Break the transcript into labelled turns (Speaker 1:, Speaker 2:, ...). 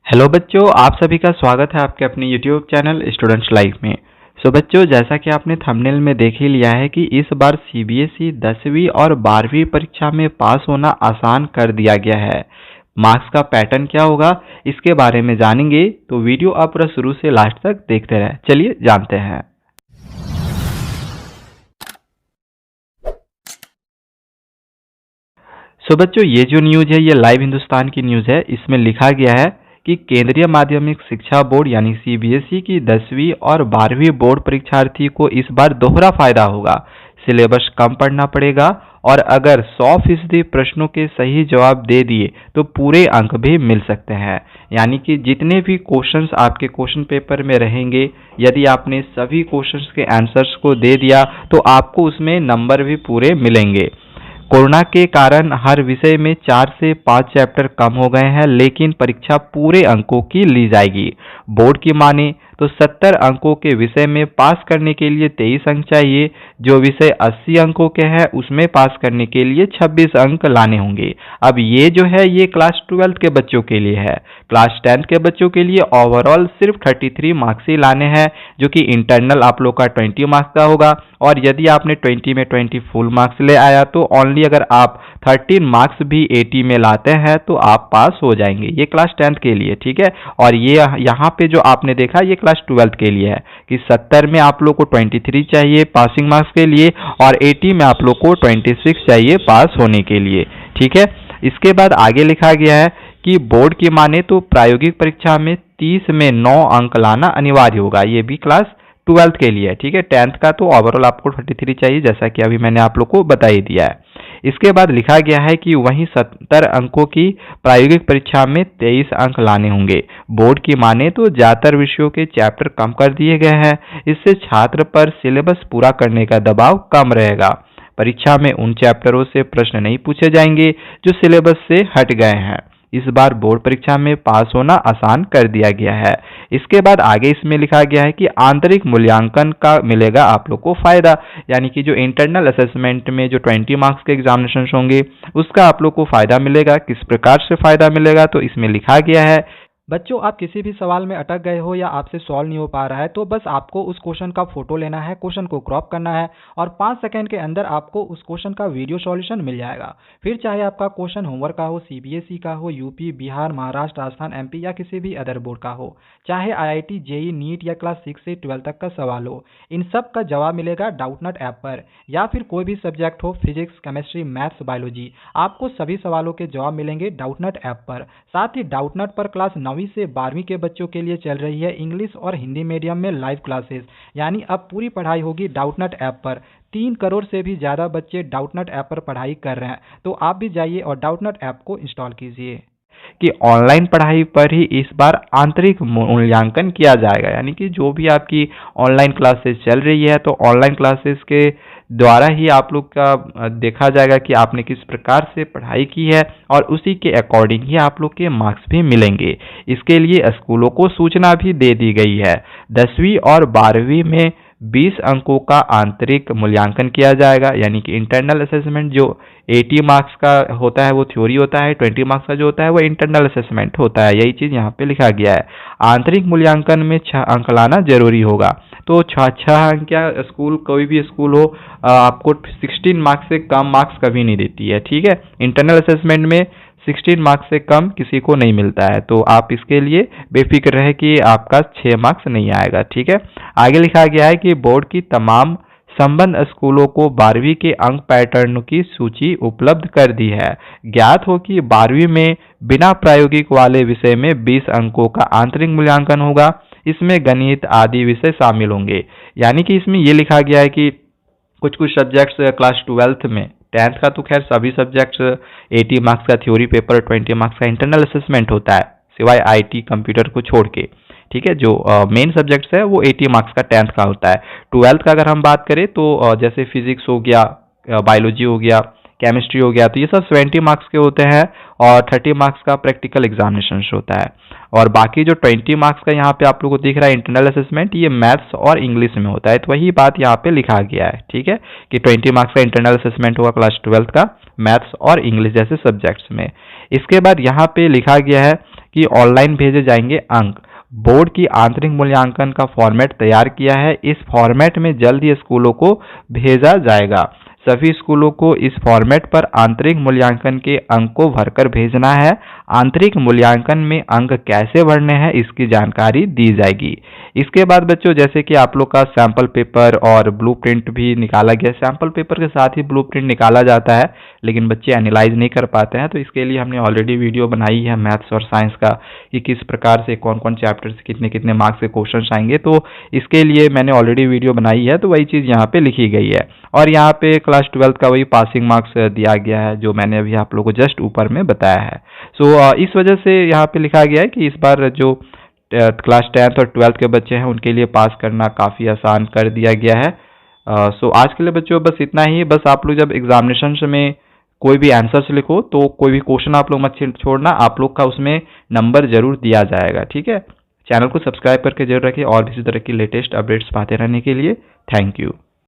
Speaker 1: Hello बच्चों, आप सभी का स्वागत है आपके अपने यूट्यूब चैनल स्टूडेंट्स लाइफ में। बच्चों, जैसा कि आपने थंबनेल में देख ही लिया है कि इस बार सीबीएसई 10वीं और 12वीं परीक्षा में पास होना आसान कर दिया गया है। मार्क्स का पैटर्न क्या होगा, इसके बारे में जानेंगे, तो वीडियो आप पूरा शुरू से लास्ट तक देखते रहें। चलिए जानते हैं। बच्चों, ये जो न्यूज़ है ये लाइव हिंदुस्तान की न्यूज़ है। इसमें लिखा गया है कि केंद्रीय माध्यमिक शिक्षा बोर्ड यानी सीबीएसई की 10वीं और 12वीं बोर्ड परीक्षार्थी को इस बार दोहरा फायदा होगा। सिलेबस कम पढ़ना पड़ेगा और अगर 100% प्रश्नों के सही जवाब दे दिए तो पूरे अंक भी मिल सकते हैं। यानी कि जितने भी क्वेश्चंस आपके क्वेश्चन पेपर में रहेंगे, यदि आपने सभी क्वेश्चंस के आंसर्स को दे दिया तो आपको उसमें नंबर भी पूरे मिलेंगे। कोरोना के कारण हर विषय में 4 से 5 चैप्टर कम हो गए हैं, लेकिन परीक्षा पूरे अंकों की ली जाएगी। बोर्ड की माने तो 70 अंकों के विषय में पास करने के लिए 23 अंक चाहिए। जो विषय 80 अंकों के हैं उसमें पास करने के लिए 26 अंक लाने होंगे। अब ये जो है ये क्लास 12 के बच्चों के लिए है। क्लास 10 के बच्चों के लिए ओवरऑल सिर्फ 33 मार्क्स ही लाने हैं, जो कि इंटरनल आप लोग का 20 मार्क्स का होगा। और यदि आपने 20 में 20 फुल मार्क्स ले आया तो ओनली अगर आप 13 मार्क्स भी 80 में लाते हैं तो आप पास हो जाएंगे। ये क्लास 10 के लिए, ठीक है। और ये यहाँ पे जो आपने देखा ये क्लास 12 के लिए है कि 70 में आप लोग को 23 चाहिए पासिंग मार्क्स के लिए और 80 में आप लोग को 26 चाहिए पास होने के लिए, ठीक है। इसके बाद आगे लिखा गया है कि बोर्ड की माने तो प्रायोगिक परीक्षा में 30 में 9 अंक लाना अनिवार्य होगा। ये भी क्लास 12 के लिए है, ठीक है। 10th का तो ओवरऑल आपको 33 चाहिए, जैसा कि अभी मैंने आप लोग को बता ही दिया है। इसके बाद लिखा गया है कि वहीं 70 अंकों की प्रायोगिक परीक्षा में 23 अंक लाने होंगे। बोर्ड की माने तो ज्यादातर विषयों के चैप्टर कम कर दिए गए हैं। इससे छात्र पर सिलेबस पूरा करने का दबाव कम रहेगा। परीक्षा में उन चैप्टरों से प्रश्न नहीं पूछे जाएंगे जो सिलेबस से हट गए हैं। इस बार बोर्ड परीक्षा में पास होना आसान कर दिया गया है। इसके बाद आगे इसमें लिखा गया है कि आंतरिक मूल्यांकन का मिलेगा आप लोग को फायदा। यानी कि जो इंटरनल असेसमेंट में जो 20 मार्क्स के एग्जामिनेशन होंगे उसका आप लोग को फायदा मिलेगा। किस प्रकार से फायदा मिलेगा तो इसमें लिखा गया है।
Speaker 2: बच्चों, आप किसी भी सवाल में अटक गए हो या आपसे सॉल्व नहीं हो पा रहा है तो बस आपको उस क्वेश्चन का फोटो लेना है, क्वेश्चन को क्रॉप करना है और 5 सेकंड के अंदर आपको उस क्वेश्चन का वीडियो सॉल्यूशन मिल जाएगा। फिर चाहे आपका क्वेश्चन होमवर्क का हो, सीबीएसई का हो, यूपी, बिहार, महाराष्ट्र, राजस्थान, एमपी या किसी भी अदर बोर्ड का हो, चाहे आईआईटी, जेईई, नीट या क्लास 6 से 12 तक का सवाल हो, इन सब का जवाब मिलेगा डाउटनट ऐप पर। या फिर कोई भी सब्जेक्ट हो, फिजिक्स, केमिस्ट्री, मैथ्स, बायोलॉजी, आपको सभी सवालों के जवाब मिलेंगे डाउटनट ऐप पर। साथ ही डाउटनट पर क्लास 9वीं से 12वीं के बच्चों के लिए चल रही है इंग्लिश और हिंदी मीडियम में लाइव क्लासेस। यानी अब पूरी पढ़ाई होगी डाउटनट ऐप पर। 3 करोड़ से भी ज़्यादा बच्चे डाउटनट ऐप पर पढ़ाई कर रहे हैं, तो आप भी जाइए और डाउटनट ऐप को इंस्टॉल कीजिए।
Speaker 1: कि ऑनलाइन पढ़ाई पर ही इस बार आंतरिक मूल्यांकन किया जाएगा। यानी कि जो भी आपकी ऑनलाइन क्लासेस चल रही है तो ऑनलाइन क्लासेस के द्वारा ही आप लोग का देखा जाएगा कि आपने किस प्रकार से पढ़ाई की है और उसी के अकॉर्डिंग ही आप लोग के मार्क्स भी मिलेंगे। इसके लिए स्कूलों को सूचना भी दे दी गई है। 10वीं और 12वीं में 20 अंकों का आंतरिक मूल्यांकन किया जाएगा। यानी कि इंटरनल असेसमेंट जो 80 मार्क्स का होता है वो थ्योरी होता है, 20 मार्क्स का जो होता है वो इंटरनल असेसमेंट होता है। यही चीज़ यहाँ पे लिखा गया है। आंतरिक मूल्यांकन में 6 अंक लाना जरूरी होगा। तो 6 अंक क्या स्कूल, कोई भी स्कूल हो, आपको 16 मार्क्स से कम मार्क्स कभी नहीं देती है, ठीक है। इंटरनल असेसमेंट में 16 मार्क्स से कम किसी को नहीं मिलता है, तो आप इसके लिए बेफिक्र रहे कि आपका 6 मार्क्स नहीं आएगा, ठीक है। आगे लिखा गया है कि बोर्ड की तमाम संबद्ध स्कूलों को 12वीं के अंक पैटर्न की सूची उपलब्ध कर दी है। ज्ञात हो कि 12वीं में बिना प्रायोगिक वाले विषय में 20 अंकों का आंतरिक मूल्यांकन होगा। इसमें गणित आदि विषय शामिल होंगे। यानी कि इसमें यह लिखा गया है कि कुछ सब्जेक्ट्स क्लास 12 में, 10th का तो खैर सभी सब्जेक्ट्स 80 मार्क्स का थ्योरी पेपर, 20 मार्क्स का इंटरनल असेसमेंट होता है, सिवाय आईटी कंप्यूटर को छोड़ के, ठीक है। जो मेन सब्जेक्ट्स है वो 80 मार्क्स का 10th का होता है। 12th का अगर हम बात करें तो जैसे फिजिक्स हो गया, बायोलॉजी हो गया, केमिस्ट्री हो गया, तो ये सब 20 मार्क्स के होते हैं और 30 मार्क्स का प्रैक्टिकल एग्जामिनेशन होता है। और बाकी जो 20 मार्क्स का यहाँ पे आप लोगों को दिख रहा है इंटरनल असेसमेंट, ये मैथ्स और इंग्लिश में होता है। तो वही बात यहाँ पे लिखा गया है, ठीक है, कि 20 मार्क्स का इंटरनल असेसमेंट होगा क्लास 12 का मैथ्स और इंग्लिश जैसे सब्जेक्ट्स में। इसके बाद यहाँ पे लिखा गया है कि ऑनलाइन भेजे जाएंगे अंक। बोर्ड की आंतरिक मूल्यांकन का फॉर्मेट तैयार किया है। इस फॉर्मेट में जल्द ही स्कूलों को भेजा जाएगा। सभी स्कूलों को इस फॉर्मेट पर आंतरिक मूल्यांकन के अंक को भरकर भेजना है। आंतरिक मूल्यांकन में अंक कैसे भरने हैं इसकी जानकारी दी जाएगी। इसके बाद बच्चों जैसे कि आप लोग का सैंपल पेपर और ब्लूप्रिंट भी निकाला गया। सैंपल पेपर के साथ ही ब्लूप्रिंट निकाला जाता है, लेकिन बच्चे एनालाइज नहीं कर पाते हैं, तो इसके लिए हमने ऑलरेडी वीडियो बनाई है मैथ्स और साइंस का कि किस प्रकार से कौन कौन चैप्टर से कितने कितने मार्क्स के क्वेश्चन आएंगे। तो इसके लिए मैंने ऑलरेडी वीडियो बनाई है, तो वही चीज़ यहाँ पे लिखी गई है। और यहाँ पे क्लास 12 का वही पासिंग मार्क्स दिया गया है जो मैंने अभी आप लोगों को जस्ट ऊपर में बताया है। सो इस वजह से यहाँ पे लिखा गया है कि इस बार जो क्लास 10th और 12th के बच्चे हैं उनके लिए पास करना काफ़ी आसान कर दिया गया है। सो आज के लिए बच्चों बस इतना ही। बस आप लोग जब एग्जामिनेशन में कोई भी आंसर्स लिखो तो कोई भी क्वेश्चन आप लोग मत छोड़ना, आप लोग का उसमें नंबर जरूर दिया जाएगा। ठीक है, चैनल को सब्सक्राइब करके जरूर रखिए और भी इसी तरह की लेटेस्ट अपडेट्स पाते रहने के लिए। Thank you.